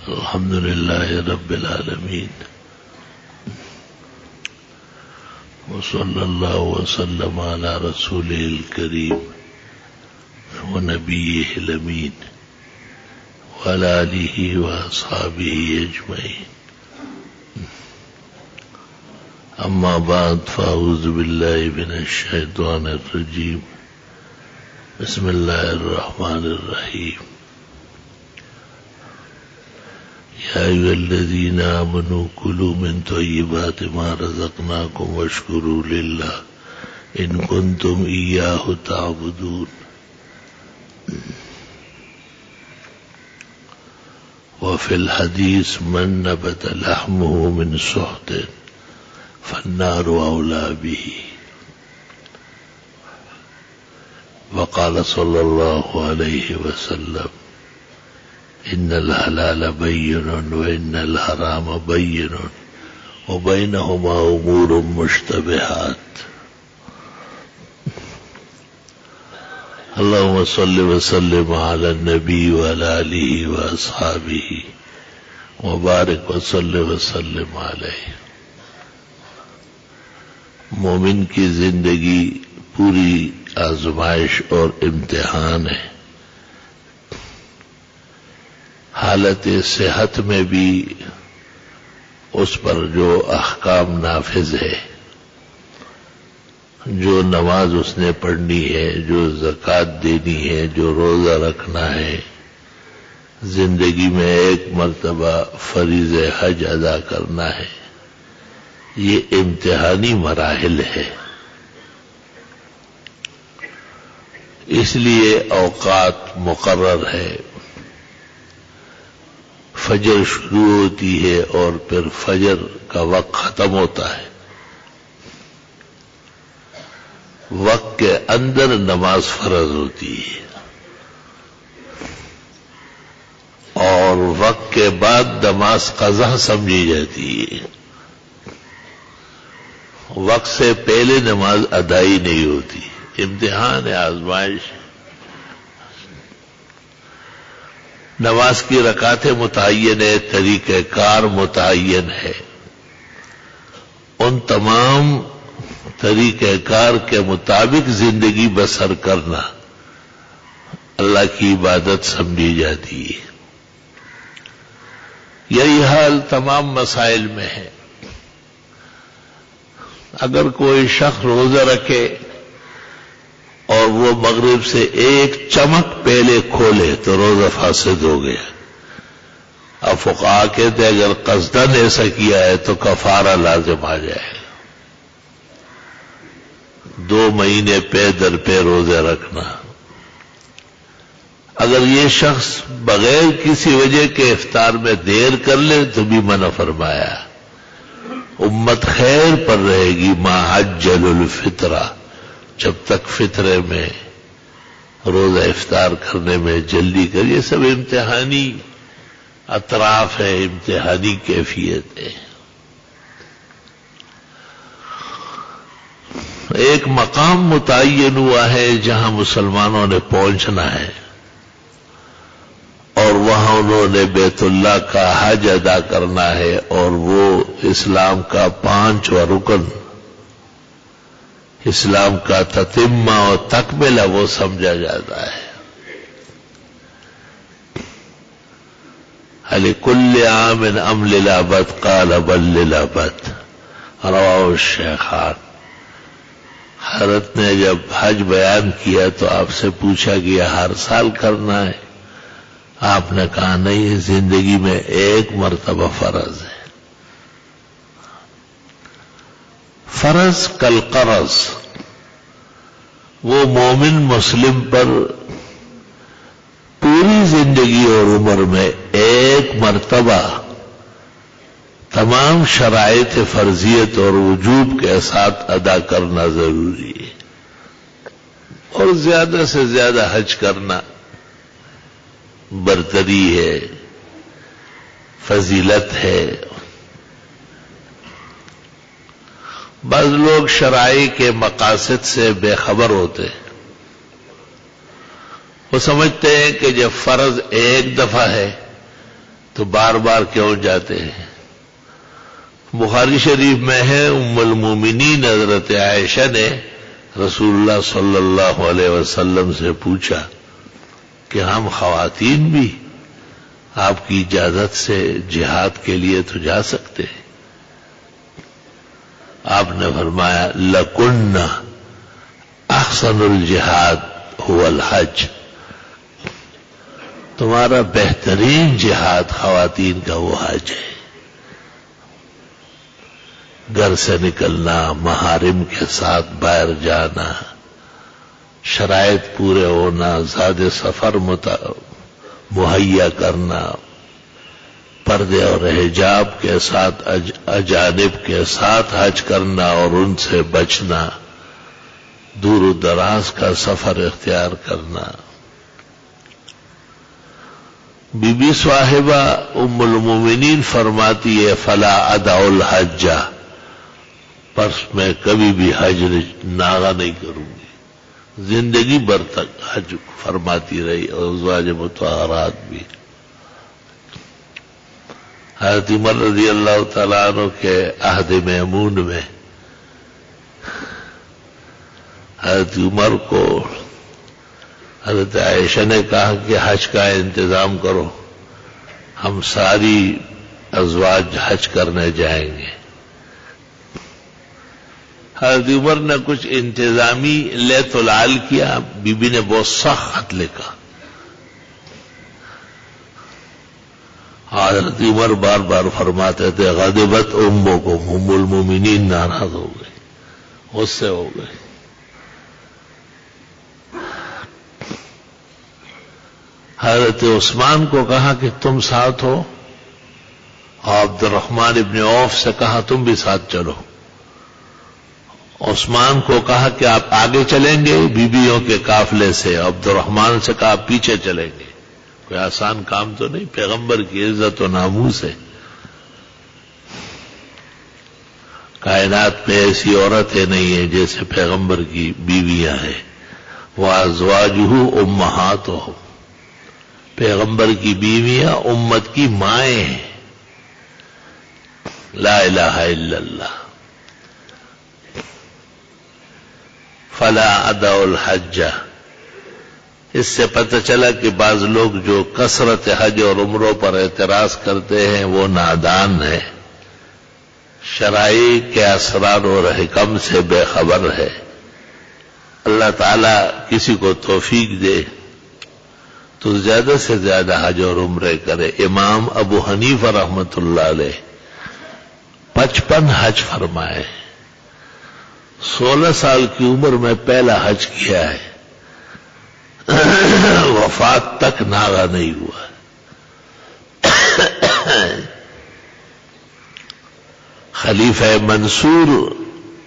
الحمد لله رب العالمين وصلى الله وسلم على رسوله الكريم ونبيه الأمين وعلى آله وأصحابه أجمعين. أما بعد فأعوذ بالله من الشيطان الرجيم. بسم الله الرحمن الرحيم. يا أيها الذين آمنوا كلوا من طيبات ما رزقناكم واشكروا لله إن كنتم إياه تعبدون. وفي الحديث من نبت لحمه من سحت فالنار أولى به. وقال صلى الله عليه وسلم إن الحلال بين وإن الحرام بين وبينهما أمور مشتبهات. اللهم صل وسلم على النبي وعلى آله وأصحابه وبارك وسلم عليه. مومن کی زندگی پوری آزمائش اور امتحان ہے. حالت صحت میں بھی اس پر جو احکام نافذ ہے، جو نماز اس نے پڑھنی ہے، جو زکوٰۃ دینی ہے، جو روزہ رکھنا ہے، زندگی میں ایک مرتبہ فریض حج ادا کرنا ہے، یہ امتحانی مراحل ہے. اس لیے اوقات مقرر ہے. فجر شروع ہوتی ہے اور پھر فجر کا وقت ختم ہوتا ہے. وقت کے اندر نماز فرض ہوتی ہے اور وقت کے بعد نماز قضا سمجھی جاتی ہے. وقت سے پہلے نماز ادائی نہیں ہوتی. امتحان ہے، آزمائش. نماز کی رکعتیں متعین ہے، طریقہ کار متعین ہے. ان تمام طریقہ کار کے مطابق زندگی بسر کرنا اللہ کی عبادت سمجھی جاتی ہے. یہی حال تمام مسائل میں ہے. اگر کوئی شخص روزہ رکھے اور وہ مغرب سے ایک چمک پہلے کھولے تو روزہ فاسد ہو گیا. اب فقہا کہتے ہیں اگر قصدن ایسا کیا ہے تو کفارہ لازم آ جائے. 2 مہینے پے در پہ روزے رکھنا. اگر یہ شخص بغیر کسی وجہ کے افطار میں دیر کر لے تو بھی منع فرمایا. امت خیر پر رہے گی ما عجل الفطرہ، جب تک فطرے میں روزہ افطار کرنے میں جلدی کر. یہ سب امتحانی اطراف ہے، امتحانی کیفیت ہے. ایک مقام متعین ہوا ہے جہاں مسلمانوں نے پہنچنا ہے اور وہاں انہوں نے بیت اللہ کا حج ادا کرنا ہے، اور وہ اسلام کا 5واں رکن، اسلام کا تتمہ اور تکملہ وہ سمجھا جاتا ہے. لِكُلِّ عَامٍ أَمْ لِلْعَبَدْ قَالَ بَلْ لِلْعَبَدْ. رواہ الشیخان. حضرت نے جب حج بیان کیا تو آپ سے پوچھا کہ ہر سال کرنا ہے؟ آپ نے کہا نہیں، زندگی میں ایک مرتبہ فرض ہے. فرض کالقرض. وہ مومن مسلم پر پوری زندگی اور عمر میں ایک مرتبہ تمام شرائط فرضیت اور وجوب کے ساتھ ادا کرنا ضروری ہے، اور زیادہ سے زیادہ حج کرنا برتری ہے، فضیلت ہے. بعض لوگ شرائع کے مقاصد سے بے خبر ہوتے ہیں. وہ سمجھتے ہیں کہ جب فرض ایک دفعہ ہے تو بار بار کیوں جاتے ہیں؟ بخاری شریف میں ہے ام المومنین حضرت عائشہ نے رسول اللہ صلی اللہ علیہ وسلم سے پوچھا کہ ہم خواتین بھی آپ کی اجازت سے جہاد کے لیے تو جا سکتے ہیں؟ آپ نے فرمایا لَكُنَّ احسن الجہاد هو الحج، تمہارا بہترین جہاد خواتین کا وہ حج ہے۔ گھر سے نکلنا، محارم کے ساتھ باہر جانا، شرائط پورے ہونا، زاد سفر مہیا کرنا، پردے اور حجاب کے ساتھ اجانب کے ساتھ حج کرنا اور ان سے بچنا، دور و دراز کا سفر اختیار کرنا۔ بی بی صاحبہ ام المومنین فرماتی ہے فلا ادع الحج، پس میں کبھی بھی حج ناغہ نہیں کروں گی، زندگی بھر تک حج فرماتی رہی، اور ازواج مطہرات بھی۔ حضرت عمر رضی اللہ تعالیٰ عنہ کے عہد میمون میں حضرت عمر کو حضرت عائشہ نے کہا کہ حج کا انتظام کرو، ہم ساری ازواج حج کرنے جائیں گے۔ حضرت عمر نے کچھ انتظامی لیت العال کیا، بی بی نے بہت سخت خط لکھا۔ حضرت عمر بار بار فرماتے تھے غضبت امکم، ام المومنین ناراض ہو گئی، غصے ہو گئے۔ حضرت عثمان کو کہا کہ تم ساتھ ہو، اور عبد الرحمن ابن عوف سے کہا تم بھی ساتھ چلو۔ عثمان کو کہا کہ آپ آگے چلیں گے بیویوں کے قافلے سے، عبد الرحمن سے کہا آپ پیچھے چلیں گے۔ کوئی آسان کام تو نہیں، پیغمبر کی عزت و ناموس ہے۔ کائنات میں ایسی عورتیں نہیں ہیں جیسے پیغمبر کی بیویاں ہیں۔ وَأَزْوَاجُهُ أُمَّهَاتُهُمْ، پیغمبر کی بیویاں امت کی مائیں ہیں۔ لا الہ الا اللہ۔ فلا ادع الحج، اس سے پتہ چلا کہ بعض لوگ جو کثرت حج اور عمروں پر اعتراض کرتے ہیں وہ نادان ہے، شرائع کے اسرار اور حکم سے بے خبر ہے۔ اللہ تعالیٰ کسی کو توفیق دے تو زیادہ سے زیادہ حج اور عمرے کرے۔ امام ابو حنیفہ رحمۃ اللہ علیہ 55 حج فرمائے، 16 سال کی عمر میں پہلا حج کیا ہے، وفات تک ناغہ نہیں ہوا۔ خلیفہ منصور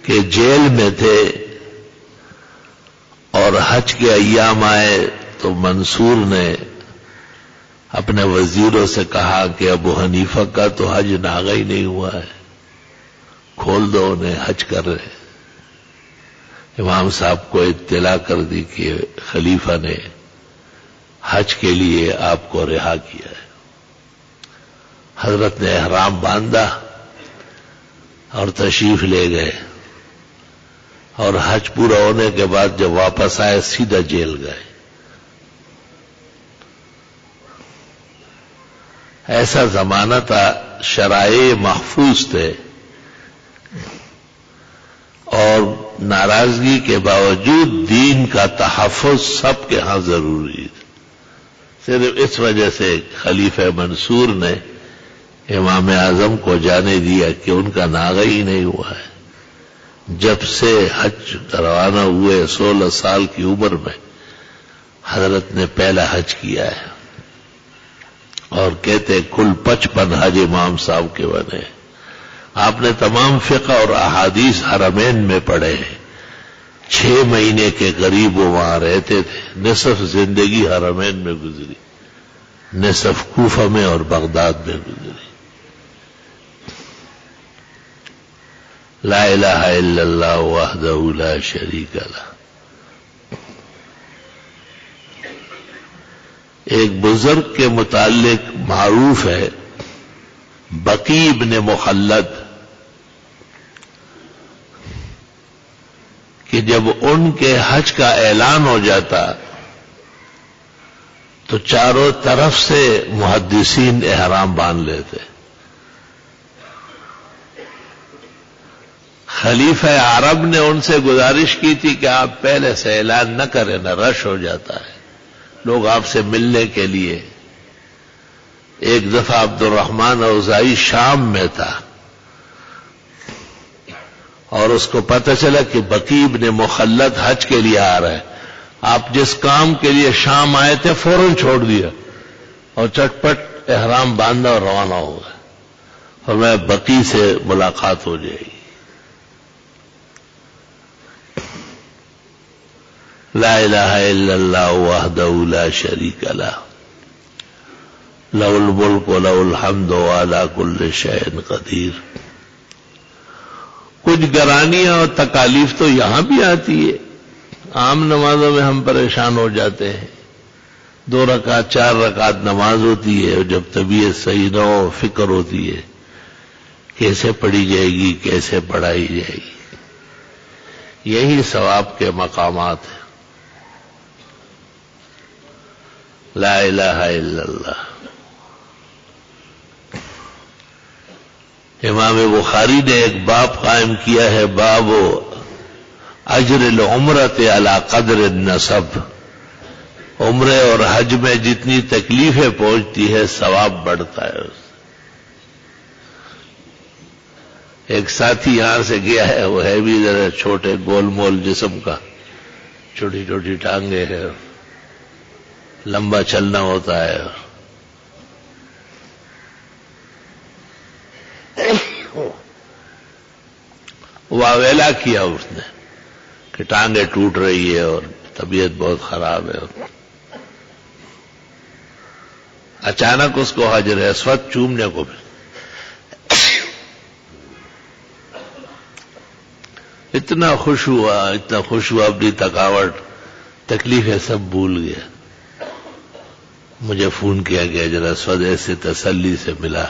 کے جیل میں تھے اور حج کے ایام آئے تو منصور نے اپنے وزیروں سے کہا کہ ابو حنیفہ کا تو حج ناغہ ہی نہیں ہوا ہے، کھول دو انہیں، حج کر رہے۔ امام صاحب کو اطلاع کر دی کہ خلیفہ نے حج کے لیے آپ کو رہا کیا ہے۔ حضرت نے احرام باندھا اور تشریف لے گئے، اور حج پورا ہونے کے بعد جب واپس آئے سیدھا جیل گئے۔ ایسا زمانہ تھا، شرائع محفوظ تھے، اور ناراضگی کے باوجود دین کا تحفظ سب کے ہاں ضروری ہے۔ صرف اس وجہ سے خلیفہ منصور نے امام اعظم کو جانے دیا کہ ان کا ناغہ ہی نہیں ہوا ہے۔ جب سے حج روانہ ہوئے 16 سال کی عمر میں حضرت نے پہلا حج کیا ہے، اور کہتے کل 55 حج امام صاحب کے بنے۔ آپ نے تمام فقہ اور احادیث حرمین میں پڑھے ہیں، 6 مہینے کے قریب وہ وہاں رہتے تھے، نصف زندگی حرمین میں گزری، نصف کوفہ میں اور بغداد میں گزری۔ لا الہ الا اللہ وحدہ لا شریک لہ۔ ایک بزرگ کے متعلق معروف ہے بقی ابن مخلد کہ جب ان کے حج کا اعلان ہو جاتا تو چاروں طرف سے محدثین احرام باندھ لیتے. خلیفہ عرب نے ان سے گزارش کی تھی کہ آپ پہلے سے اعلان نہ کریں، نہ رش ہو جاتا ہے لوگ آپ سے ملنے کے لیے. ایک دفعہ عبد الرحمن اوزائی شام میں تھا اور اس کو پتہ چلا کہ بقی ابن مخلد حج کے لیے آ رہا ہے. آپ جس کام کے لیے شام آئے تھے فوراً چھوڑ دیا اور چٹپٹ احرام باندھا اور روانہ ہو گئے. اور میں بقی سے ملاقات ہو جائے گی. لا الہ الا اللہ وحدہ لا شریک لہ لہ الملک و لہ الحمد وعلی کل شیء قدیر. کچھ گرانیاں اور تکالیف تو یہاں بھی آتی ہے. عام نمازوں میں ہم پریشان ہو جاتے ہیں. 2 رکعت 4 رکعت نماز ہوتی ہے اور جب طبیعت صحیح نہ ہو فکر ہوتی ہے کیسے پڑھی جائے گی کیسے پڑھائی جائے گی. یہی ثواب کے مقامات ہیں. لا الہ الا اللہ. امام بخاری نے ایک باب قائم کیا ہے باب اجر العمرۃ علی قدر النسب. عمرے اور حج میں جتنی تکلیفیں پہنچتی ہے ثواب بڑھتا ہے. ایک ساتھی یہاں سے گیا ہے وہ ہے بھی ذرا چھوٹے گول مول جسم کا، چھوٹی چھوٹی ٹانگیں ہیں، لمبا چلنا ہوتا ہے. واویلا کیا اس نے کہ ٹانگیں ٹوٹ رہی ہے اور طبیعت بہت خراب ہے. اچانک اس کو حجر اسود چومنے کو بھی اتنا خوش ہوا اپنی تھکاوٹ تکلیفیں سب بھول گیا. مجھے فون کیا کہ حجر اسود ایسے تسلی سے ملا.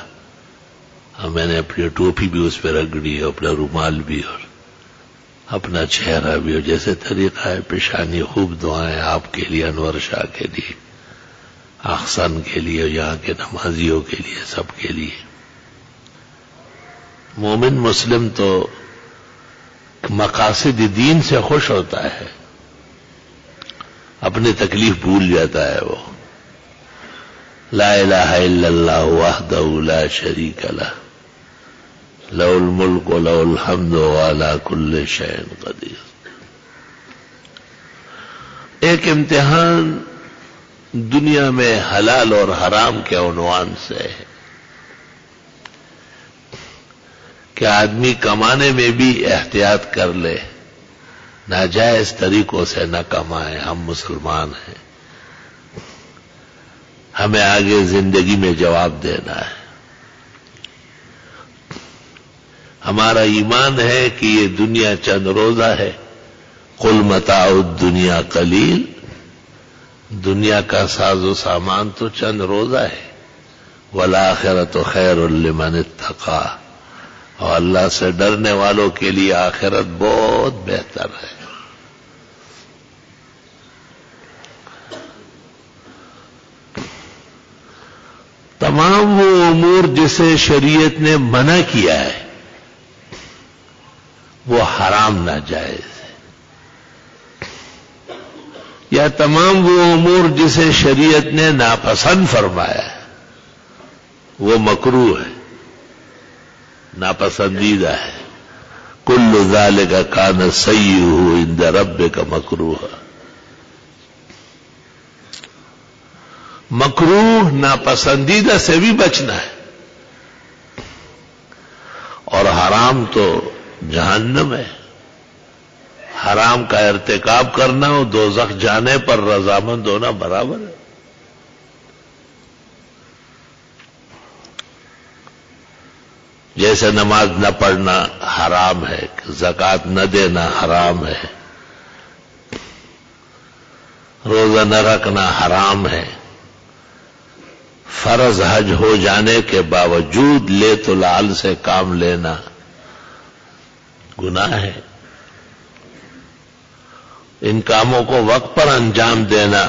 میں نے اپنی ٹوپی بھی اس پہ رگڑی اپنا رومال بھی اور اپنا چہرہ بھی، اور جیسے طریقہ ہے پیشانی خوب دعائیں آپ کے لیے، انور شاہ کے لیے، احسن کے لیے، یہاں کے نمازیوں کے لیے، سب کے لیے. مومن مسلم تو مقاصد دین سے خوش ہوتا ہے، اپنی تکلیف بھول جاتا ہے. وہ لا الہ الا اللہ وحدہ لا شریک لہ لہ الملک و لہ الحمد وعلی کل شیء قدیر. ایک امتحان دنیا میں حلال اور حرام کے عنوان سے ہے کہ آدمی کمانے میں بھی احتیاط کر لے، ناجائز طریقوں سے نہ کمائے. ہم مسلمان ہیں، ہمیں آگے زندگی میں جواب دینا ہے. ہمارا ایمان ہے کہ یہ دنیا چند روزہ ہے. قل متاع الدنیا قلیل. دنیا کا ساز و سامان تو چند روزہ ہے. والآخرۃ خیر لمن اتقی. اور اللہ سے ڈرنے والوں کے لیے آخرت بہت بہتر ہے. تمام وہ امور جسے شریعت نے منع کیا ہے وہ حرام ناجائز ہے، یا تمام وہ امور جسے شریعت نے ناپسند فرمایا ہے وہ مکروہ ہے، ناپسندیدہ ہے. کل ذالک کان سیئہ عند ربک مکروہ. مکروہ ناپسندیدہ سے بھی بچنا ہے. اور حرام تو جہنم ہے. حرام کا ارتکاب کرنا اور دوزخ جانے پر رضامند ہونا برابر ہے. جیسے نماز نہ پڑھنا حرام ہے، زکوٰۃ نہ دینا حرام ہے، روزہ نہ رکھنا حرام ہے، فرض حج ہو جانے کے باوجود لیت العل سے کام لینا گناہ ہے. ان کاموں کو وقت پر انجام دینا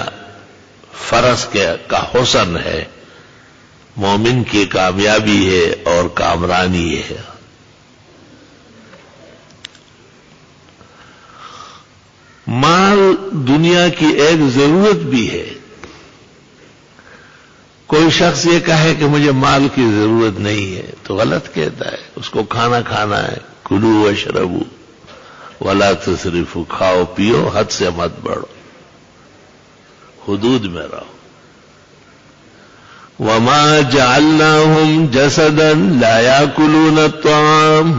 فرض کا حسن ہے، مومن کی کامیابی ہے اور کامرانی ہے. مال دنیا کی ایک ضرورت بھی ہے. کوئی شخص یہ کہے کہ مجھے مال کی ضرورت نہیں ہے تو غلط کہتا ہے. اس کو کھانا ہے، کلو واشربو ولا تسرفوا، کھاؤ پیو، حد سے مت بڑھو، حدود میں رہو. وما جعلناهم جسدا لا ياكلون الطعام،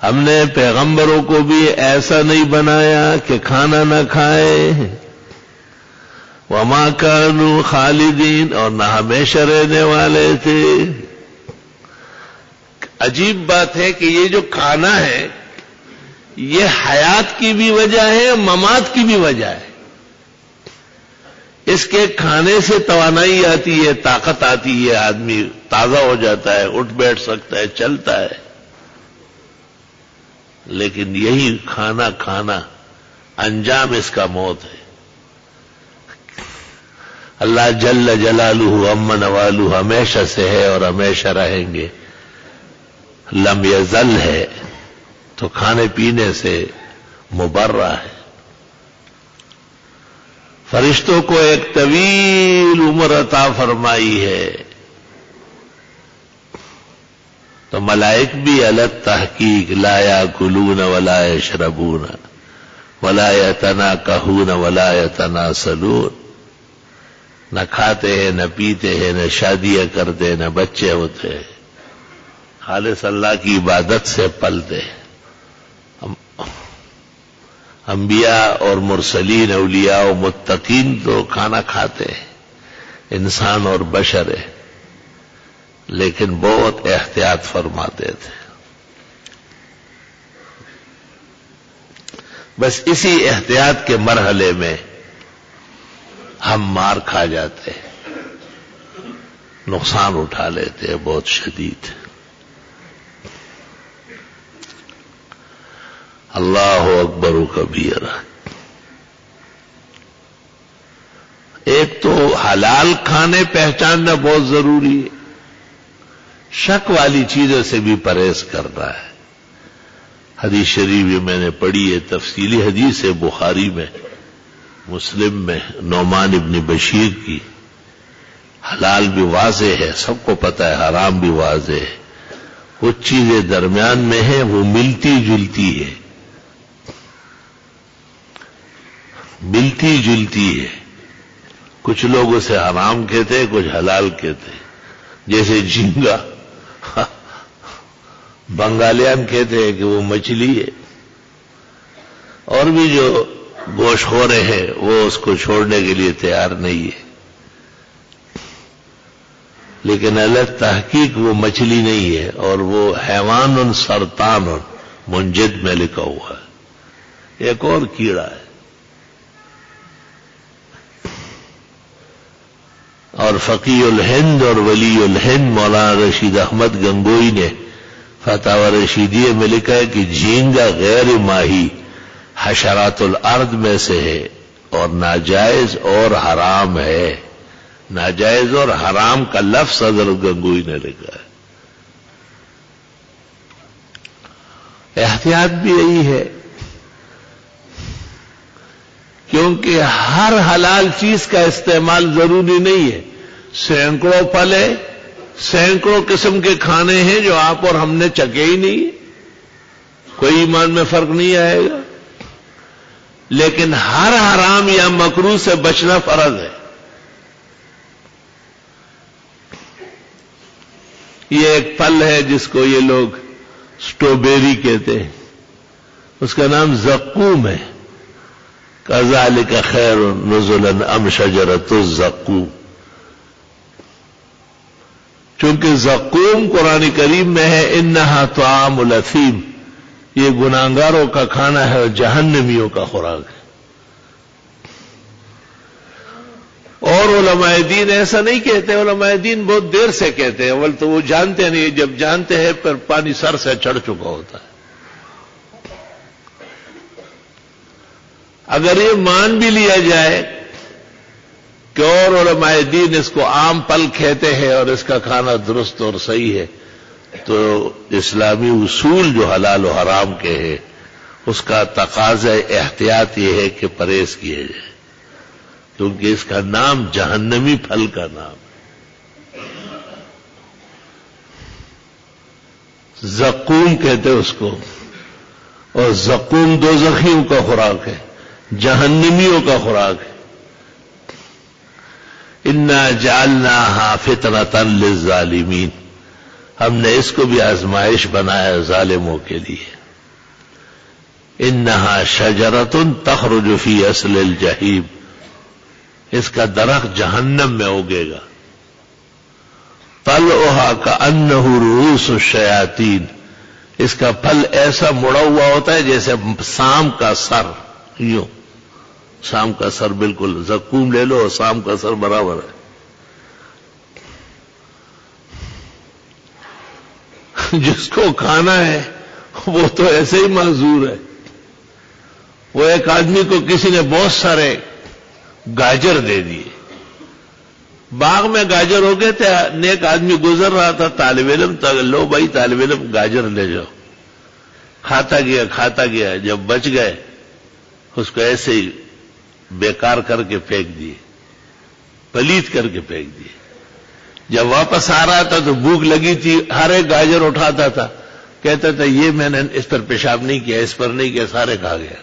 ہم نے پیغمبروں کو بھی ایسا نہیں بنایا کہ کھانا نہ کھائے. وما كانوا خالدین، اور نہ ہمیشہ رہنے والے تھے. عجیب بات ہے کہ یہ جو کھانا ہے یہ حیات کی بھی وجہ ہے، ممات کی بھی وجہ ہے. اس کے کھانے سے توانائی آتی ہے، طاقت آتی ہے، آدمی تازہ ہو جاتا ہے، اٹھ بیٹھ سکتا ہے، چلتا ہے. لیکن یہی کھانا انجام اس کا موت ہے. اللہ جل جلالہ عم نوالہ ہمیشہ سے ہے اور ہمیشہ رہیں گے. لم یزل ہے تو کھانے پینے سے مبرہ ہے. فرشتوں کو ایک طویل عمر عطا فرمائی ہے تو ملائک بھی الگ تحقیق لا یاکلون ولا یشربون ولا یتناکحون ولا یتناسلون، نہ کھاتے ہیں، نہ پیتے ہیں، نہ شادیاں کرتے، نہ بچے ہوتے ہیں، خالص اللہ کی عبادت سے پلتے ہیں. انبیاء اور مرسلین، اولیاء و متقین تو کھانا کھاتے ہیں، انسان اور بشر ہے، لیکن بہت احتیاط فرماتے تھے. بس اسی احتیاط کے مرحلے میں ہم مار کھا جاتے ہیں، نقصان اٹھا لیتے ہیں بہت شدید. اللہ اکبر و کبیرہ. ایک تو حلال کھانے پہچاننا بہت ضروری ہے، شک والی چیزوں سے بھی پرہیز کرنا ہے. حدیث شریف میں نے پڑھی ہے، تفصیلی حدیث ہے بخاری میں، مسلم میں، نعمان ابن بشیر کی. حلال بھی واضح ہے، سب کو پتہ ہے، حرام بھی واضح ہے. کچھ چیزیں درمیان میں ہیں، وہ ملتی جلتی ہے، ملتی جلتی ہے. کچھ لوگ اسے حرام کہتے ہیں، کچھ حلال کہتے ہیں. جیسے جھینگا بنگالیان کہتے ہیں کہ وہ مچھلی ہے، اور بھی جو گوشت خورے ہیں وہ اس کو چھوڑنے کے لیے تیار نہیں ہے. لیکن الگ تحقیق وہ مچھلی نہیں ہے، اور وہ حیوان سرطان منجد میں لکھا ہوا ہے. ایک اور کیڑا ہے. اور فقی الہند اور ولی الہند مولانا رشید احمد گنگوئی نے فتاوی رشیدیہ میں لکھا ہے کہ جھینگا غیر ماہی حشرات الارض میں سے ہے اور ناجائز اور حرام ہے. ناجائز اور حرام کا لفظ حضرت گنگوئی نے لکھا ہے. احتیاط بھی یہی ہے، کیونکہ ہر حلال چیز کا استعمال ضروری نہیں ہے. سینکڑوں پھل ہے، سینکڑوں قسم کے کھانے ہیں جو آپ اور ہم نے چکے ہی نہیں، کوئی ایمان میں فرق نہیں آئے گا. لیکن ہر حرام یا مکروہ سے بچنا فرض ہے. یہ ایک پھل ہے جس کو یہ لوگ سٹروبیری کہتے ہیں، اس کا نام زقوم ہے. کذالک خیر نزلا ام شجرۃ الزقوم. چونکہ زقوم قرآن کریم میں ہے انہا طعام الاثیم، یہ گناہگاروں کا کھانا ہے اور جہنمیوں کا خوراک ہے. اور اور علماء دین ایسا نہیں کہتے. علماء دین بہت دیر سے کہتے ہیں. اول تو وہ جانتے نہیں, جب جانتے ہیں پھر پانی سر سے چڑھ چکا ہوتا ہے. اگر یہ مان بھی لیا جائے کہ اور علماء دین اس کو عام پل کہتے ہیں اور اس کا کھانا درست اور صحیح ہے, تو اسلامی اصول جو حلال و حرام کے ہیں اس کا تقاضا احتیاط یہ ہے کہ پرہیز کیے جائے, کیونکہ اس کا نام جہنمی پھل کا نام ہے. زقوم کہتے اس کو, اور زقوم دوزخیوں کا خوراک ہے, جہنمیوں کا خوراک ہے. انا جعلناها فتنة للظالمین, ہم نے اس کو بھی آزمائش بنایا ظالموں کے لیے. انها شجرة تخرج في اصل الجحیم, اس کا درخت جہنم میں اگے گا. طلعها كأنه رؤوس الشیاطین, اس کا پھل ایسا مڑا ہوا ہوتا ہے جیسے سام کا سر. یوں سام کا سر بالکل, زقوم لے لو اور سام کا سر برابر ہے. جس کو کھانا ہے وہ تو ایسے ہی معذور ہے. وہ ایک آدمی کو کسی نے بہت سارے گاجر دے دیے, باغ میں گاجر ہو گئے تھے. نیک آدمی گزر رہا تھا, طالب علم تھا, لو بھائی طالب علم گاجر لے جاؤ. کھاتا گیا, جب بچ گئے اس کو ایسے ہی بیکار کر کے پھینک دیے, پلیت کر کے پھینک دیے. جب واپس آ رہا تھا تو بھوک لگی تھی, ہر ایک گاجر اٹھاتا تھا, کہتا تھا یہ میں نے اس پر پیشاب نہیں کیا, اس پر نہیں کیا, سارے کھا گیا.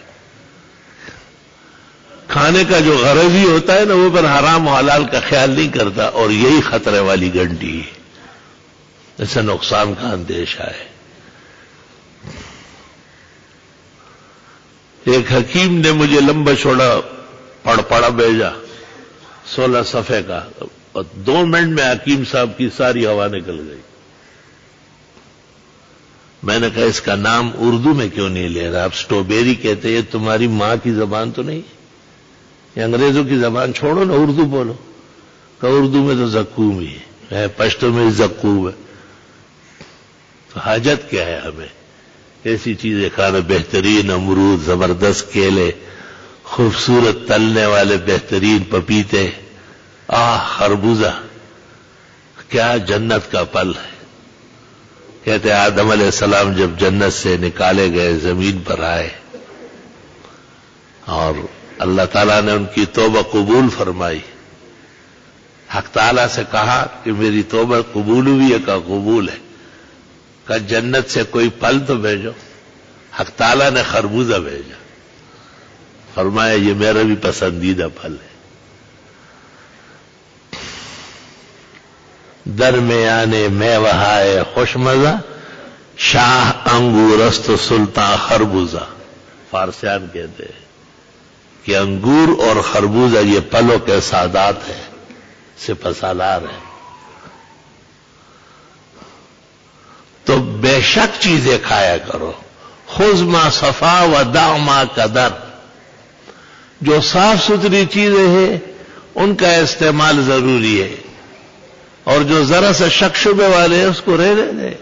کھانے کا جو غرض ہی ہوتا ہے نا, وہ پر حرام و حلال کا خیال نہیں کرتا, اور یہی خطرے والی گھنٹی ہے. اس سے نقصان کا اندیشہ ہے. ایک حکیم نے مجھے لمبا چوڑا پڑھا بھیجا 16 صفحے کا, اور 2 منٹ میں حکیم صاحب کی ساری ہوا نکل گئی. میں نے کہا اس کا نام اردو میں کیوں نہیں لے رہا؟ آپ سٹروبیری کہتے, یہ تمہاری ماں کی زبان تو نہیں, یہ انگریزوں کی زبان چھوڑو نا, اردو بولو. کہ اردو میں تو زقوم ہی ہے, پشتو میں زقوم ہے. تو حاجت کیا ہے ہمیں ایسی چیزیں کھانا؟ بہترین امرود, زبردست کیلے, خوبصورت تلنے والے بہترین پپیتے, خربوزہ, کیا جنت کا پل ہے. کہتے آدم علیہ السلام جب جنت سے نکالے گئے, زمین پر آئے, اور اللہ تعالیٰ نے ان کی توبہ قبول فرمائی. حق تعالیٰ سے کہا کہ میری توبہ قبول ہوئی ہے؟ کہ قبول ہے. کہ جنت سے کوئی پھل تو بھیجو. حق تعالیٰ نے خربوزہ بھیجا, فرمایا یہ میرا بھی پسندیدہ پھل ہے. درمیان میوہائے خوش مزہ, شاہ انگورست سلطان خربوزہ. فارسیان کہتے ہیں کہ انگور اور خربوزہ یہ پھلوں کے سادات ہیں, سپہ سالار ہیں. تو بے شک چیزیں کھایا کرو. خذ ما صفا و دع ما قدر, جو صاف ستھری چیزیں ہیں ان کا استعمال ضروری ہے, اور جو ذرا سے شک شبے والے ہیں اس کو رہنے دیں.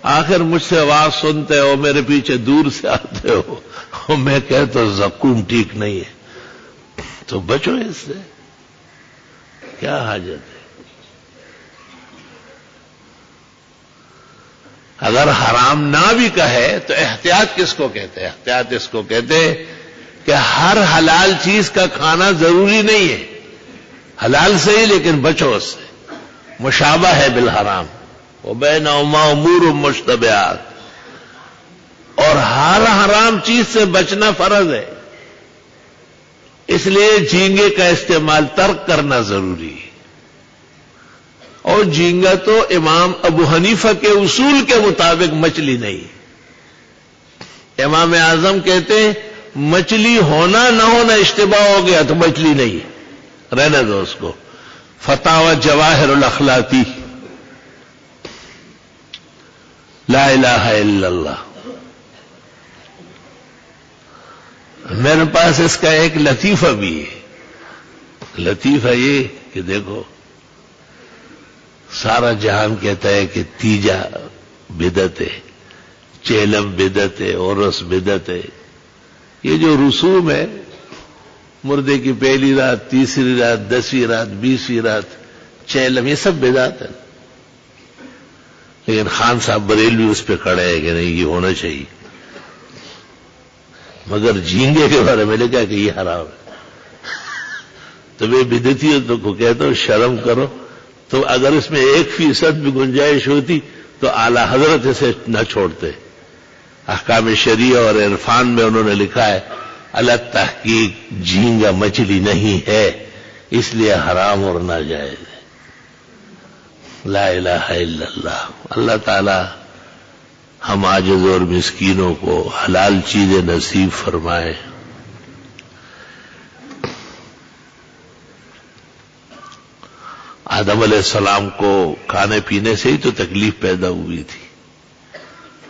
آخر مجھ سے آواز سنتے ہو, میرے پیچھے دور سے آتے ہو, اور میں کہتا ہوں زقوم ٹھیک نہیں ہے, تو بچو اس سے, کیا حاجت ہے. اگر حرام نہ بھی کہے تو احتیاط کس کو کہتے ہیں؟ احتیاط اس کو کہتے ہیں کہ ہر حلال چیز کا کھانا ضروری نہیں ہے. حلال صحیح لیکن بچو اس سے. مشابہ ہے بالحرام, وبینہما امور مشتبہات, اور ہر حرام چیز سے بچنا فرض ہے. اس لیے جھینگے کا استعمال ترک کرنا ضروری ہے. اور جھینگا تو امام ابو حنیفہ کے اصول کے مطابق مچھلی نہیں. امام اعظم کہتے ہیں مچھلی ہونا نہ ہونا اشتباہ ہو گیا تو مچھلی نہیں, رہنے دو اس کو. فتاوی جواہر الاخلاقی, لا الہ الا اللہ. میرے پاس اس کا ایک لطیفہ بھی ہے. لطیفہ یہ کہ دیکھو سارا جہان کہتا ہے کہ تیجا بدعت ہے، چیلم بدعت ہے، عرس بدعت ہے. یہ جو رسوم ہے، مردے کی پہلی رات، تیسری رات، 10ویں رات، 20ویں رات، چیلم، یہ سب بدعت ہے. لیکن خان صاحب بریلوی اس پہ کھڑے ہیں کہ نہیں یہ ہونا چاہیے. مگر جھینگے کے بارے میں لکھا کہ یہ حرام ہے. تو میں بدعتی ہوں تو کہتا ہوں شرم کرو. تو اگر اس میں 1% بھی گنجائش ہوتی تو اعلی حضرت اسے نہ چھوڑتے. احکام شریعہ اور عرفان میں انہوں نے لکھا ہے الگ تحقیق جھینگا مچھلی نہیں ہے، اس لیے حرام اور ناجائز ہے. لا الہ الا اللہ. اللہ تعالی ہم عاجز اور مسکینوں کو حلال چیزیں نصیب فرمائے. آدم علیہ السلام کو کھانے پینے سے ہی تو تکلیف پیدا ہوئی تھی.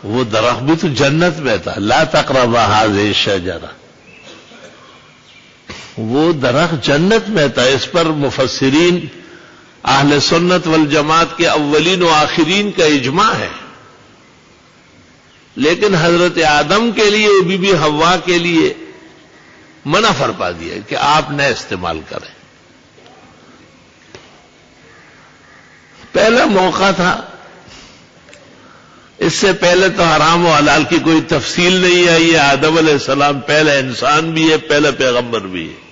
وہ درخت بھی تو جنت میں تھا. لا تقربا هذه الشجرہ، وہ درخت جنت میں تھا. اس پر مفسرین اہل سنت والجماعت کے اولین و آخرین کا اجماع ہے. لیکن حضرت آدم کے لیے، بی بی حوا کے لیے منع فرما دیا کہ آپ نہ استعمال کریں. پہلا موقع تھا. اس سے پہلے تو حرام و حلال کی کوئی تفصیل نہیں آئی ہے. آدم علیہ السلام پہلا انسان بھی ہے، پہلا پیغمبر بھی ہے،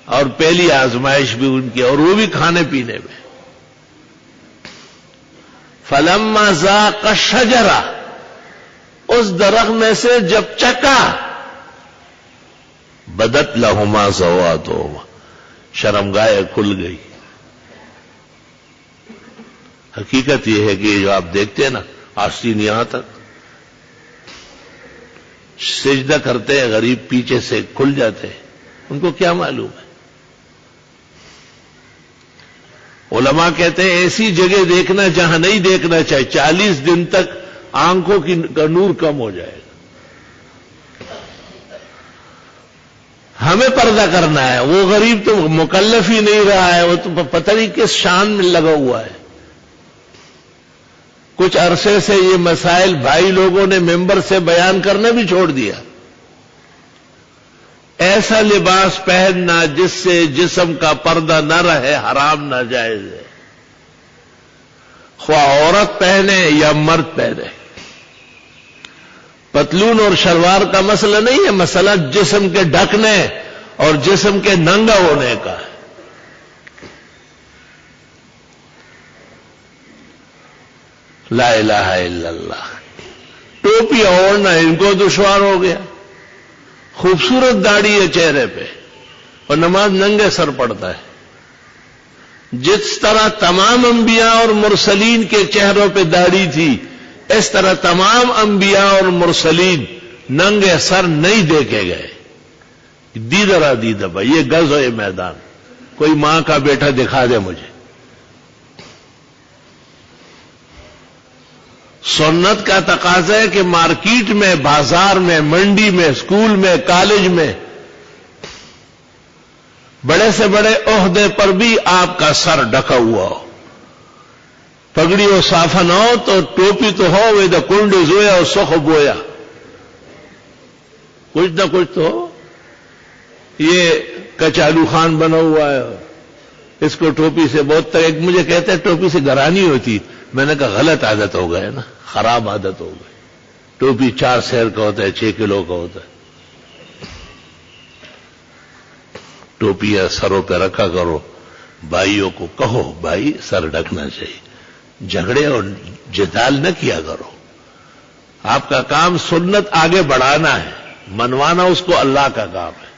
اور پہلی آزمائش بھی ان کی، اور وہ بھی کھانے پینے میں. فلما ذاق الشجرہ، اس درخت میں سے جب چکا، بدت لہما سواتہما، شرمگاہیں کھل گئی. حقیقت یہ ہے کہ جو آپ دیکھتے ہیں نا آستین یہاں تک سجدہ کرتے ہیں، غریب پیچھے سے کھل جاتے ہیں. ان کو کیا معلوم ہے؟ علماء کہتے ہیں ایسی جگہ دیکھنا جہاں نہیں دیکھنا چاہیے. 40 دن تک آنکھوں کا نور کم ہو جائے گا. ہمیں پردہ کرنا ہے. وہ غریب تو مکلف ہی نہیں رہا ہے، وہ تو پتہ نہیں کس شان میں لگا ہوا ہے. کچھ عرصے سے یہ مسائل بھائی لوگوں نے ممبر سے بیان کرنا بھی چھوڑ دیا. ایسا لباس پہننا جس سے جسم کا پردہ نہ رہے حرام ناجائز ہے، خواہ عورت پہنے یا مرد پہنے. پتلون اور شلوار کا مسئلہ نہیں ہے، مسئلہ جسم کے ڈھکنے اور جسم کے ننگا ہونے کا ہے. لا الہ الا اللہ. ٹوپی اوڑھنا ان کو دشوار ہو گیا. خوبصورت داڑھی ہے چہرے پہ اور نماز ننگے سر پڑتا ہے. جس طرح تمام انبیاء اور مرسلین کے چہروں پہ داڑھی تھی، اس طرح تمام انبیاء اور مرسلین ننگے سر نہیں دیکھے گئے. دیدہ دیدہ بھائی، یہ غزوہ میدان. کوئی ماں کا بیٹا دکھا دے مجھے. سنت کا تقاضا ہے کہ مارکیٹ میں، بازار میں، منڈی میں، اسکول میں، کالج میں، بڑے سے بڑے عہدے پر بھی آپ کا سر ڈھکا ہوا ہو. پگڑی و صافہ نہ ہو تو ٹوپی تو ہو. وہ کنڈ زویا اور سخ بویا، کچھ نہ کچھ تو ہو. یہ کچالو خان بنا ہوا ہے، اس کو ٹوپی سے بہت ایک مجھے کہتے ہیں ٹوپی سے گرانی ہوتی. میں نے کہا غلط عادت ہو گئے نا، خراب عادت ہو گئی. ٹوپی 4 سیر کا ہوتا ہے، 6 کلو کا ہوتا ہے. ٹوپیاں سروں پہ رکھا کرو. بھائیوں کو کہو بھائی سر ڈھکنا چاہیے. جھگڑے اور جدال نہ کیا کرو. آپ کا کام سنت آگے بڑھانا ہے، منوانا اس کو اللہ کا کام ہے.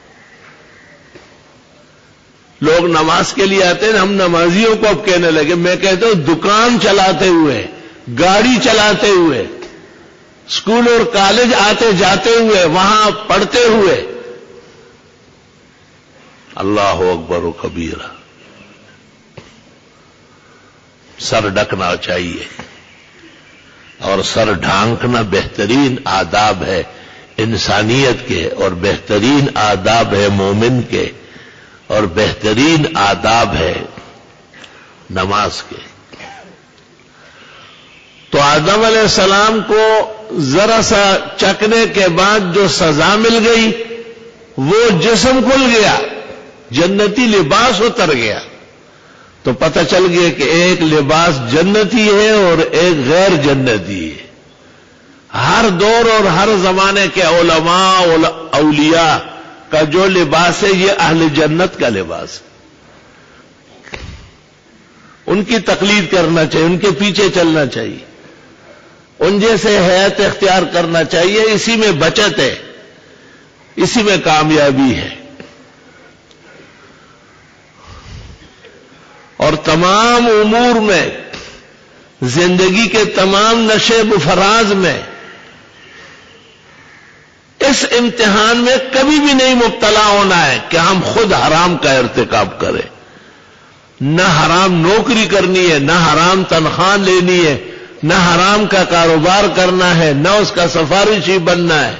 لوگ نماز کے لیے آتے ہیں، ہم نمازیوں کو اب کہنے لگے. میں کہتا ہوں دکان چلاتے ہوئے، گاڑی چلاتے ہوئے، اسکول اور کالج آتے جاتے ہوئے، وہاں پڑھتے ہوئے، اللہ اکبر و کبیرہ، سر ڈھکنا چاہیے. اور سر ڈھانکنا بہترین آداب ہے انسانیت کے، اور بہترین آداب ہے مومن کے. اور بہترین آداب ہے نماز کے. تو آدم علیہ السلام کو ذرا سا چکنے کے بعد جو سزا مل گئی وہ جسم کھل گیا, جنتی لباس اتر گیا. تو پتہ چل گیا کہ ایک لباس جنتی ہے اور ایک غیر جنتی ہے. ہر دور اور ہر زمانے کے علماء اولیاء کا جو لباس ہے یہ اہل جنت کا لباس ہے. ان کی تقلید کرنا چاہیے, ان کے پیچھے چلنا چاہیے, ان جیسے حیات اختیار کرنا چاہیے. اسی میں بچت ہے, اسی میں کامیابی ہے. اور تمام امور میں, زندگی کے تمام نشیب و فراز میں اس امتحان میں کبھی بھی نہیں مبتلا ہونا ہے کہ ہم خود حرام کا ارتکاب کریں. نہ حرام نوکری کرنی ہے, نہ حرام تنخواہ لینی ہے, نہ حرام کا کاروبار کرنا ہے, نہ اس کا سفارشی بننا ہے.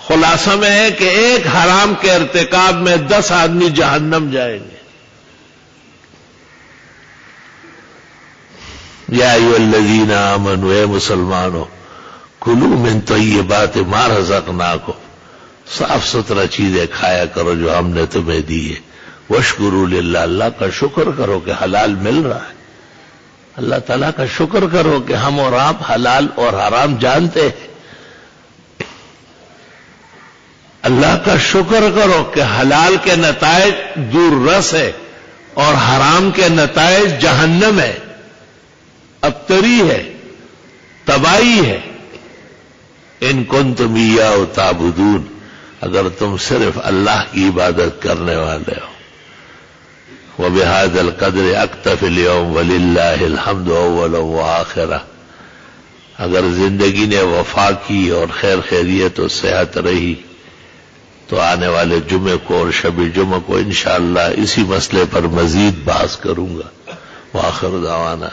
خلاصہ میں ہے کہ ایک حرام کے ارتکاب میں 10 آدمی جہنم جائیں گے. یا ایھا الذین آمنوا, اے مسلمانوں, کلوا من طیبات ما رزقناکم, صاف ستھرا چیزیں کھایا کرو جو ہم نے تمہیں دی ہے. واشکروا للہ, اللہ کا شکر کرو کہ حلال مل رہا ہے. اللہ تعالیٰ کا شکر کرو کہ ہم اور آپ حلال اور حرام جانتے ہیں. اللہ کا شکر کرو کہ حلال کے نتائج دور رس ہے اور حرام کے نتائج جہنم ہے, ابتری ہے, تباہی ہے. ان کنتم ایاہ تعبدون, اگر تم صرف اللہ کی عبادت کرنے والے ہو. وبهذا القدر اکتفی اليوم وللہ الحمد اولا وآخرہ. اگر زندگی نے وفا کی اور خیر خیریت و صحت رہی تو آنے والے جمعے کو اور شب جمعہ کو انشاءاللہ اسی مسئلے پر مزید بحث کروں گا. وآخر دعوانا